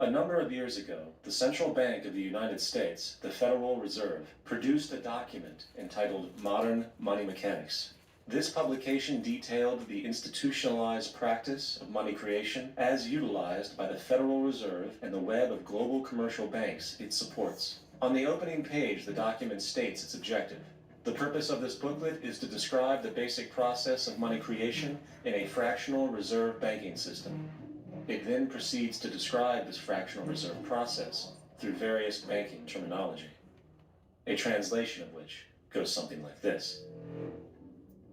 A number of years ago, the Central Bank of the United States, the Federal Reserve, produced a document entitled Modern Money Mechanics. This publication detailed the institutionalized practice of money creation as utilized by the Federal Reserve and the web of global commercial banks it supports. On the opening page, the document states its objective. The purpose of this booklet is to describe the basic process of money creation in a fractional reserve banking system. It then proceeds to describe this fractional reserve process through various banking terminology, a translation of which goes something like this.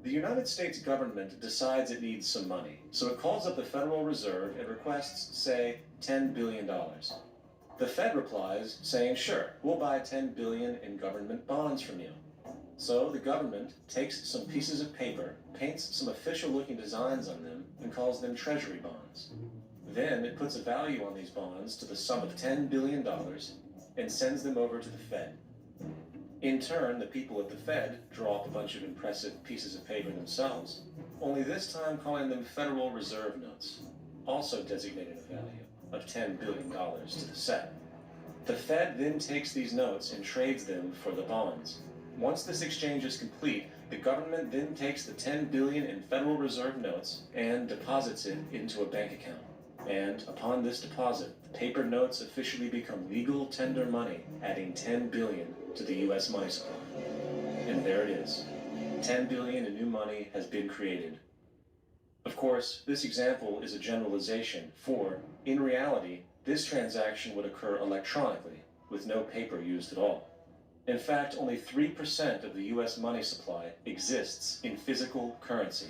The United States government decides it needs some money, so it calls up the Federal Reserve and requests, say, $10 billion. The Fed replies, saying, sure, we'll buy $10 billion in government bonds from you. So the government takes some pieces of paper, paints some official-looking designs on them, and calls them treasury bonds. Then it puts a value on these bonds to the sum of $10 billion and sends them over to the Fed. In turn, the people at the Fed draw up a bunch of impressive pieces of paper themselves, only this time calling them Federal Reserve notes, also designating a value of $10 billion to the set. The Fed then takes these notes and trades them for the bonds. Once this exchange is complete, the government then takes the $10 billion in Federal Reserve notes and deposits it into a bank account. And upon this deposit, the paper notes officially become legal tender money, adding $10 billion to the U.S. money supply. And there it is. $10 billion in new money has been created. Of course, this example is a generalization, for, in reality, this transaction would occur electronically, with no paper used at all. In fact, only 3% of the U.S. money supply exists in physical currency.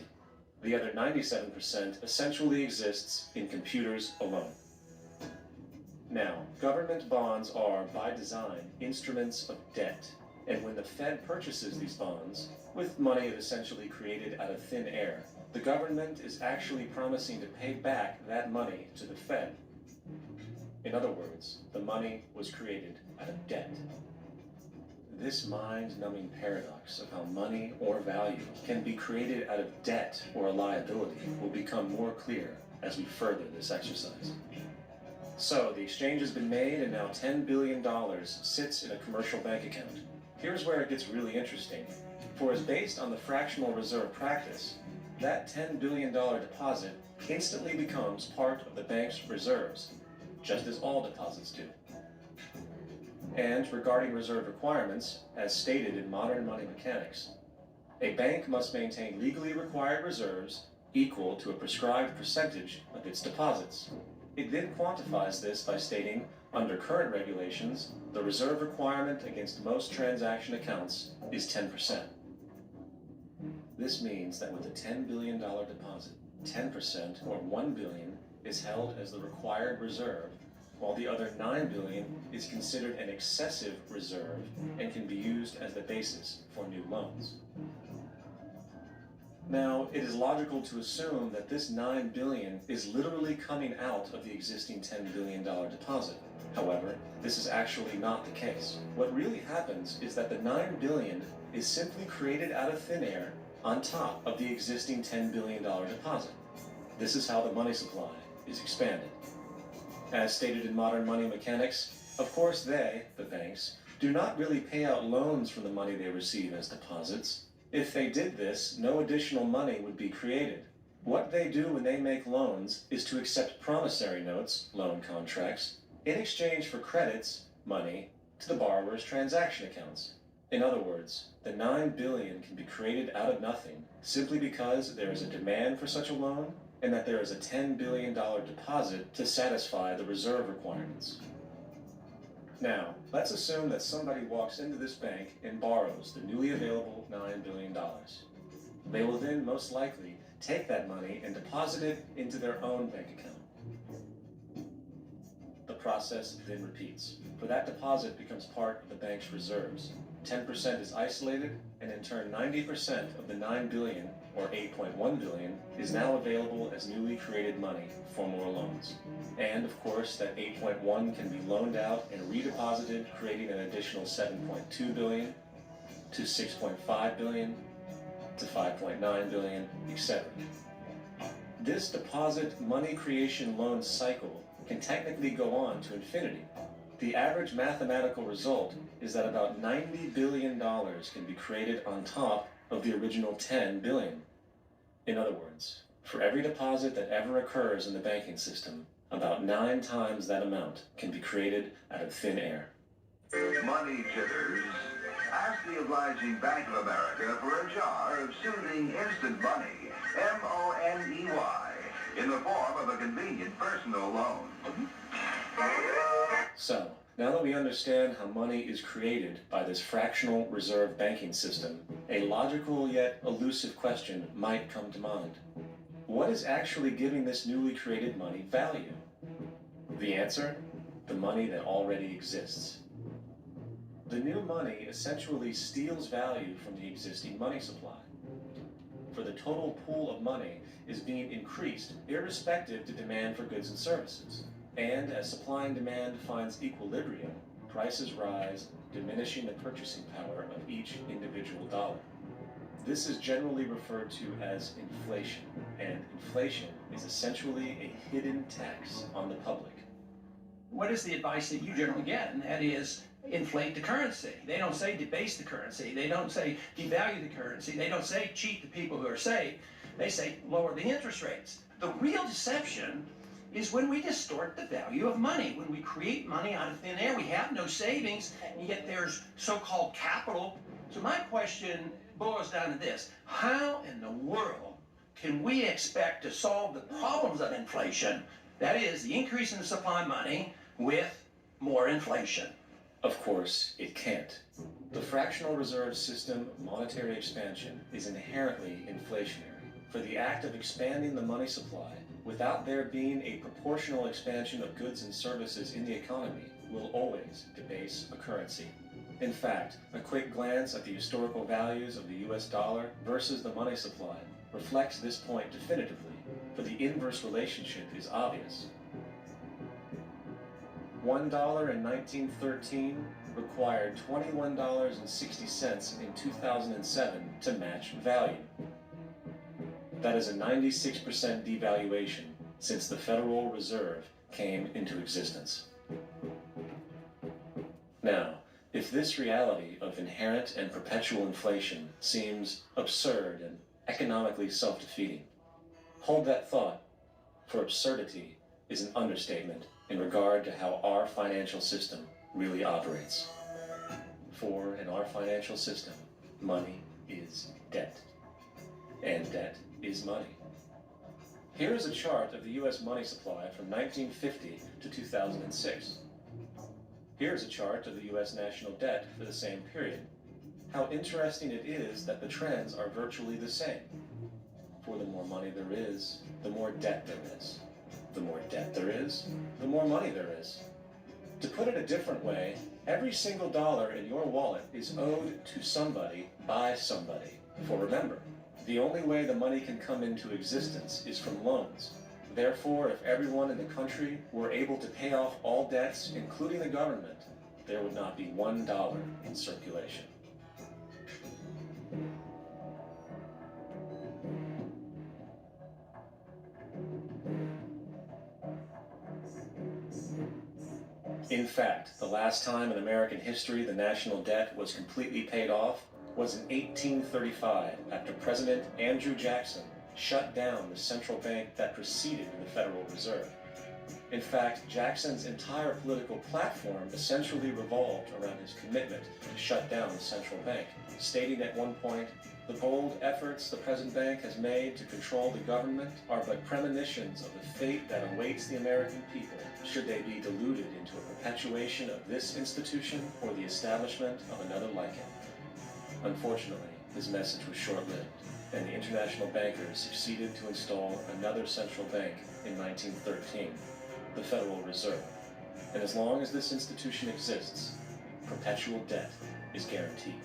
The other 97% essentially exists in computers alone. Now, government bonds are, by design, instruments of debt, and when the Fed purchases these bonds, with money essentially created out of thin air, the government is actually promising to pay back that money to the Fed. In other words, the money was created out of debt. This mind-numbing paradox of how money or value can be created out of debt or a liability will become more clear as we further this exercise. So, the exchange has been made and now $10 billion sits in a commercial bank account. Here's where it gets really interesting. For as based on the fractional reserve practice, that $10 billion deposit instantly becomes part of the bank's reserves, just as all deposits do. And regarding reserve requirements, as stated in Modern Money Mechanics, a bank must maintain legally required reserves equal to a prescribed percentage of its deposits. It then quantifies this by stating, under current regulations, the reserve requirement against most transaction accounts is 10%. This means that with a $10 billion deposit, 10% or $1 billion is held as the required reserve, while the other $9 billion is considered an excessive reserve and can be used as the basis for new loans. Now, it is logical to assume that this $9 billion is literally coming out of the existing $10 billion deposit. However, this is actually not the case. What really happens is that the $9 billion is simply created out of thin air on top of the existing $10 billion deposit. This is how the money supply is expanded. As stated in Modern Money Mechanics, of course they, the banks, do not really pay out loans from the money they receive as deposits. If they did this, no additional money would be created. What they do when they make loans is to accept promissory notes, loan contracts, in exchange for credits, money, to the borrower's transaction accounts. In other words, the $9 billion can be created out of nothing simply because there is a demand for such a loan and that there is a $10 billion deposit to satisfy the reserve requirements. Now, let's assume that somebody walks into this bank and borrows the newly available $9 billion. They will then most likely take that money and deposit it into their own bank account. The process then repeats, for that deposit becomes part of the bank's reserves. 10% is isolated, and in turn 90% of the $9 billion, or $8.1 billion, is now available as newly created money for more loans. And of course, that 8.1 can be loaned out and redeposited, creating an additional 7.2 billion to 6.5 billion to 5.9 billion, etc. This deposit money creation loan cycle can technically go on to infinity. The average mathematical result is that about $90 billion can be created on top of the original 10 billion. In other words, for every deposit that ever occurs in the banking system, about 9 times that amount can be created out of thin air. Money jitters. Ask the obliging Bank of America for a jar of soothing instant money, M-O-N-E-Y, in the form of a convenient personal loan. So, now that we understand how money is created by this fractional reserve banking system, a logical yet elusive question might come to mind. What is actually giving this newly created money value? The answer? The money that already exists. The new money essentially steals value from the existing money supply. For the total pool of money is being increased irrespective to demand for goods and services. And as supply and demand finds equilibrium, prices rise, diminishing the purchasing power of each individual dollar. This is generally referred to as inflation, and inflation is essentially a hidden tax on the public. What is the advice that you generally get? And that is, inflate the currency. They don't say debase the currency. They don't say devalue the currency. They don't say cheat the people who are safe. They say lower the interest rates. The real deception is when we distort the value of money. When we create money out of thin air, we have no savings, and yet there's so-called capital. So my question boils down to this: how in the world can we expect to solve the problems of inflation, that is, the increase in the supply of money, with more inflation? Of course, it can't. The fractional reserve system of monetary expansion is inherently inflationary. For the act of expanding the money supply, without there being a proportional expansion of goods and services in the economy, will always debase a currency. In fact, a quick glance at the historical values of the US dollar versus the money supply reflects this point definitively, for the inverse relationship is obvious. $1 in 1913 required $21.60 in 2007 to match value. That is a 96% devaluation since the Federal Reserve came into existence. Now, if this reality of inherent and perpetual inflation seems absurd and economically self-defeating, hold that thought, for absurdity is an understatement in regard to how our financial system really operates. For in our financial system, money is debt, and debt is money. Here is a chart of the US money supply from 1950 to 2006. Here is a chart of the US national debt for the same period. How interesting it is that the trends are virtually the same. For the more money there is, the more debt there is. The more debt there is, the more money there is. To put it a different way, every single dollar in your wallet is owed to somebody by somebody. For remember, the only way the money can come into existence is from loans. Therefore, if everyone in the country were able to pay off all debts, including the government, there would not be $1 in circulation. In fact, the last time in American history the national debt was completely paid off was in 1835, after President Andrew Jackson shut down the central bank that preceded the Federal Reserve. In fact, Jackson's entire political platform essentially revolved around his commitment to shut down the central bank, stating at one point, "The bold efforts the present bank has made to control the government are but premonitions of the fate that awaits the American people should they be deluded into a perpetuation of this institution or the establishment of another like it." Unfortunately, his message was short-lived, and the international bankers succeeded to install another central bank in 1913, the Federal Reserve. And as long as this institution exists, perpetual debt is guaranteed.